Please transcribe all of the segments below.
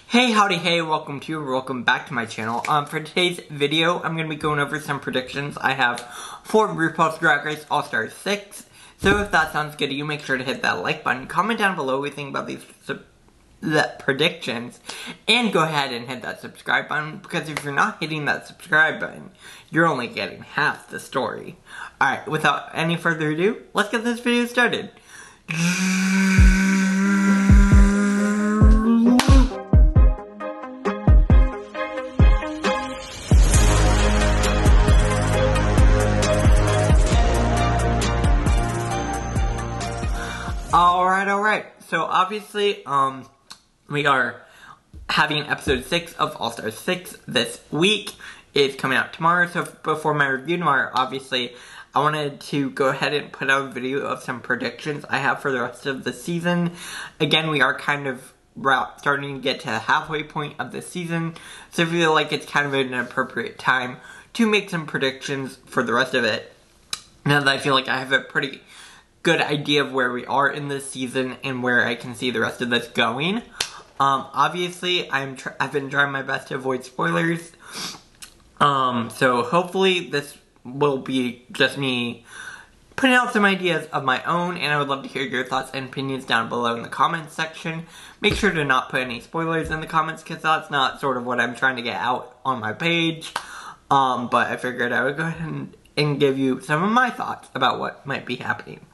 Hey, howdy, hey, welcome back to my channel. For today's video, I'm going to be going over some predictions I have for RuPaul's Drag Race All-Stars 6. So if that sounds good to you, make sure to hit that like button, comment down below what you think about these predictions, and go ahead and hit that subscribe button, because if you're not hitting that subscribe button, you're only getting half the story. Alright, without any further ado, let's get this video started. Alright, so obviously, we are having episode 6 of All-Stars 6 this week. It's coming out tomorrow, so before my review tomorrow, obviously, I wanted to go ahead and put out a video of some predictions I have for the rest of the season. Again, we are kind of starting to get to the halfway point of the season, so I feel like it's kind of an appropriate time to make some predictions for the rest of it. Now that I feel like I have a pretty good idea of where we are in this season and where I can see the rest of this going. Obviously, I've been trying my best to avoid spoilers. So hopefully this will be just me putting out some ideas of my own, and I would love to hear your thoughts and opinions down below in the comments section. Make sure to not put any spoilers in the comments, because that's not sort of what I'm trying to get out on my page. But I figured I would go ahead and give you some of my thoughts about what might be happening.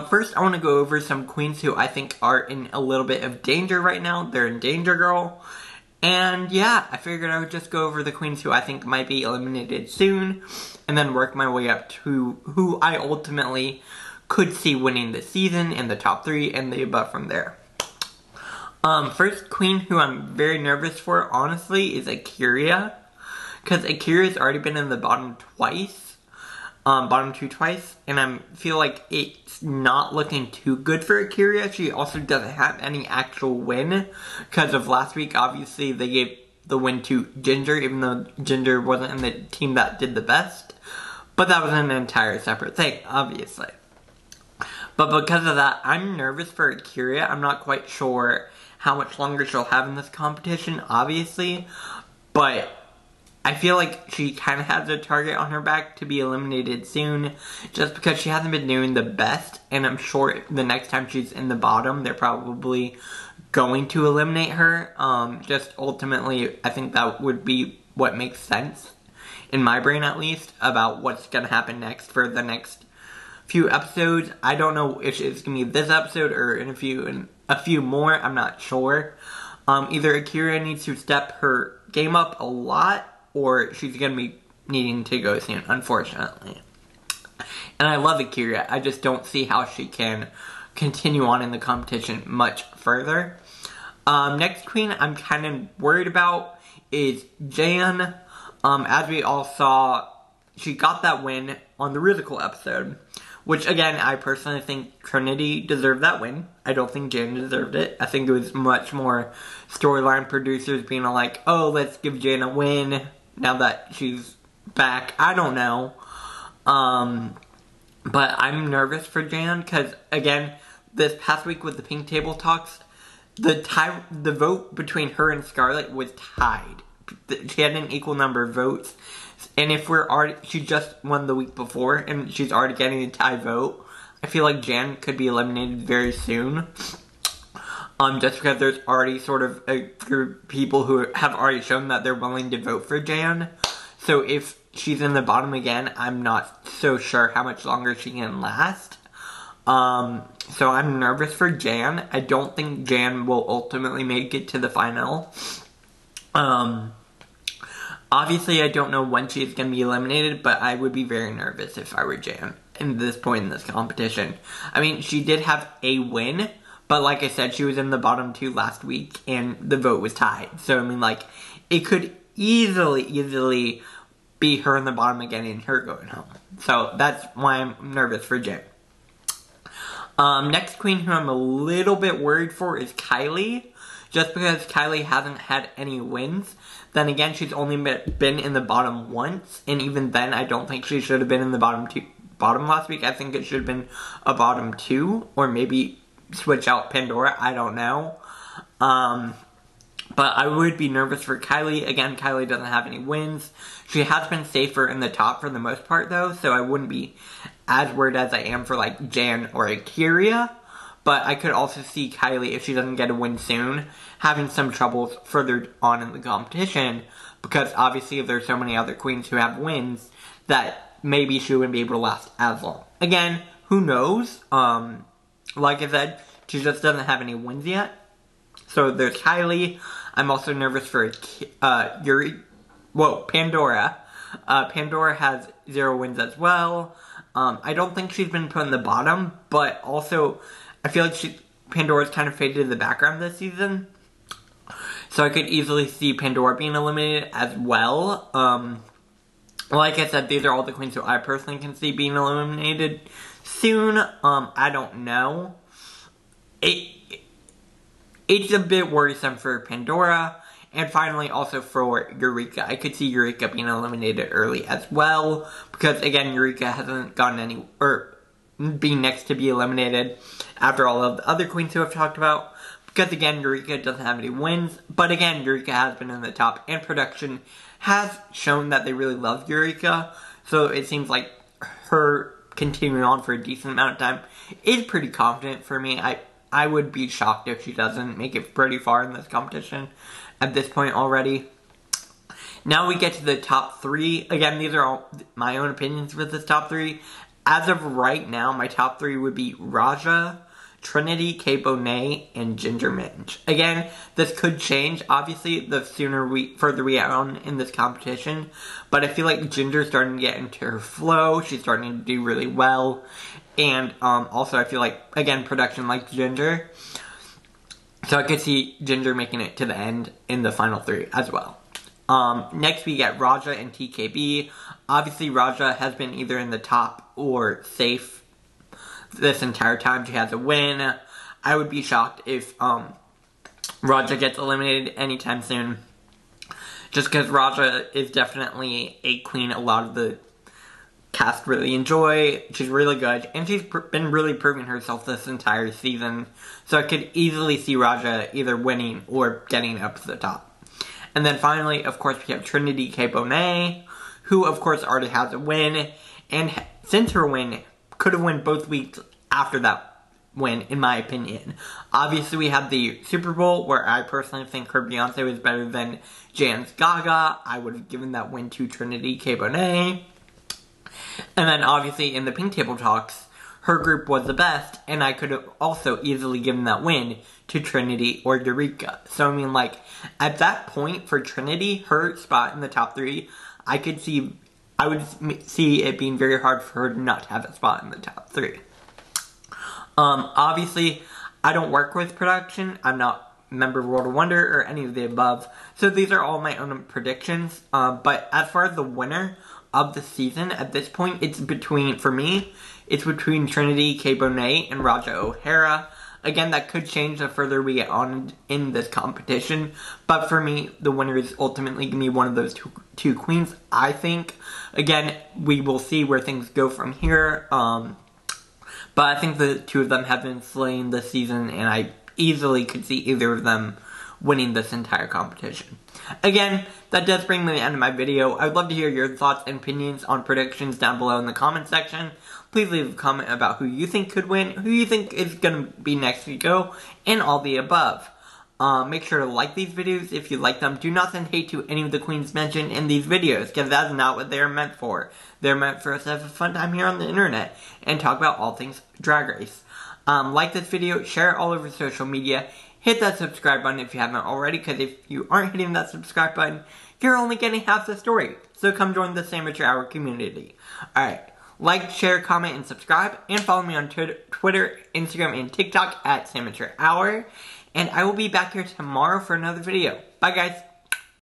First, I want to go over some queens who I think are in a little bit of danger right now. They're in Danger Girl. And yeah, I figured I would just go over the queens who I think might be eliminated soon, and then work my way up to who I ultimately could see winning the season in the top 3 and the above from there. First queen who I'm very nervous for, honestly, is Akira. Because Akira's already been in the bottom twice. Bottom 2 twice, and I feel like it's not looking too good for Akira. She also doesn't have any actual win, because of last week, obviously, they gave the win to Ginger, even though Ginger wasn't in the team that did the best. But that was an entire separate thing, obviously. But because of that, I'm nervous for Akira. I'm not quite sure how much longer she'll have in this competition, obviously, but I feel like she kind of has a target on her back to be eliminated soon, just because she hasn't been doing the best, and I'm sure the next time she's in the bottom, they're probably going to eliminate her. Just ultimately, I think that would be what makes sense, in my brain at least, about what's going to happen next for the next few episodes. I don't know if it's going to be this episode or in a few more, I'm not sure. Either Akira needs to step her game up a lot, or she's going to be needing to go soon, unfortunately. And I love Akira. I just don't see how she can continue on in the competition much further. Next queen I'm kind of worried about is Jan. As we all saw, she got that win on the Rusical episode, which again, I personally think Trinity deserved that win. I don't think Jan deserved it. I think it was much more storyline producers being like, oh, let's give Jan a win now that she's back. I don't know. But I'm nervous for Jan, because again, this past week with the Pink Table Talks, the vote between her and Scarlett was tied. She had an equal number of votes, and if she just won the week before, and she's already getting a tie vote, I feel like Jan could be eliminated very soon. Just because there's already sort of a group of people who have already shown that they're willing to vote for Jan. So if she's in the bottom again, I'm not so sure how much longer she can last. So I'm nervous for Jan. I don't think Jan will ultimately make it to the final. Obviously, I don't know when she's going to be eliminated, but I would be very nervous if I were Jan at this point in this competition. I mean, she did have a win, but like I said, she was in the bottom 2 last week, and the vote was tied. So, I mean, like, it could easily be her in the bottom again and her going home. So, that's why I'm nervous for Jan. Next queen who I'm a little bit worried for is Kylie. Just because Kylie hasn't had any wins. Then again, she's only been in the bottom once, and even then, I don't think she should have been in the bottom last week. I think it should have been a bottom 2, or maybe switch out Pandora, I don't know. But I would be nervous for Kylie. Again, Kylie doesn't have any wins. She has been safer in the top for the most part, though, so I wouldn't be as worried as I am for, like, Jan or Akira. But I could also see Kylie, if she doesn't get a win soon, having some troubles further on in the competition, because obviously if there's so many other queens who have wins, that maybe she wouldn't be able to last as long. Again, who knows? Like I said, she just doesn't have any wins yet. So there's Kylie. I'm also nervous for Pandora. Pandora has 0 wins as well. I don't think she's been put in the bottom, but also I feel like Pandora's kind of faded in the background this season. So I could easily see Pandora being eliminated as well. Like I said, these are all the queens who I personally can see being eliminated soon. I don't know. It's a bit worrisome for Pandora. And finally, also for Eureka. I could see Eureka being eliminated early as well. Because, again, Eureka hasn't gotten any, or being next to be eliminated after all of the other queens who I've talked about. Because, again, Eureka doesn't have any wins. But, again, Eureka has been in the top. And production has shown that they really love Eureka. So, it seems like her continuing on for a decent amount of time is pretty confident for me. I would be shocked if she doesn't make it pretty far in this competition at this point already. Now we get to the top 3. Again, these are all my own opinions for this top 3. As of right now, my top 3 would be Raja, Trinity K. Bonet, and Ginger Minj. Again, this could change, obviously, the further we get on in this competition. But I feel like Ginger's starting to get into her flow. She's starting to do really well. And also, I feel like, again, production likes Ginger. So I could see Ginger making it to the end in the final 3 as well. Next, we get Raja and TKB. Obviously, Raja has been either in the top or safe this entire time. She has a win. I would be shocked if Raja gets eliminated anytime soon. Just because Raja is definitely a queen a lot of the cast really enjoy. She's really good, and she's been really proving herself this entire season. So I could easily see Raja either winning or getting up to the top. And then finally, of course, we have Trinity K. Bonet, who of course already has a win, and since her win, could have won both weeks after that win, in my opinion. Obviously, we have the Super Bowl, where I personally think her Beyonce was better than Jan's Gaga. I would have given that win to Trinity K. Bonet. And then, obviously, in the Pink Table Talks, her group was the best, and I could have also easily given that win to Trinity or Eureka. So, I mean, like, at that point, for Trinity, her spot in the top 3, I would see it being very hard for her to not have a spot in the top 3. Obviously, I don't work with production. I'm not a member of World of Wonder or any of the above. So, these are all my own predictions. But as far as the winner of the season, at this point, it's between Trinity K. Bonet and Raja O'Hara. Again, that could change the further we get on in this competition, but for me, the winner is ultimately going to be one of those two queens, I think. Again, we will see where things go from here, but I think the two of them have been slaying this season, and I easily could see either of them winning this entire competition. Again, that does bring me to the end of my video. I would love to hear your thoughts and opinions on predictions down below in the comment section. Please leave a comment about who you think could win, who you think is going to be next to go, and all the above. Make sure to like these videos if you like them. Do not send hate to any of the queens mentioned in these videos, because that's not what they're meant for. They're meant for us to have a fun time here on the internet and talk about all things Drag Race. Like this video, share it all over social media. Hit that subscribe button if you haven't already, because if you aren't hitting that subscribe button, you're only getting half the story. So come join the Sandwich Hour community. Alright, like, share, comment, and subscribe, and follow me on Twitter, Instagram, and TikTok at Sandwich Hour. And I will be back here tomorrow for another video. Bye, guys.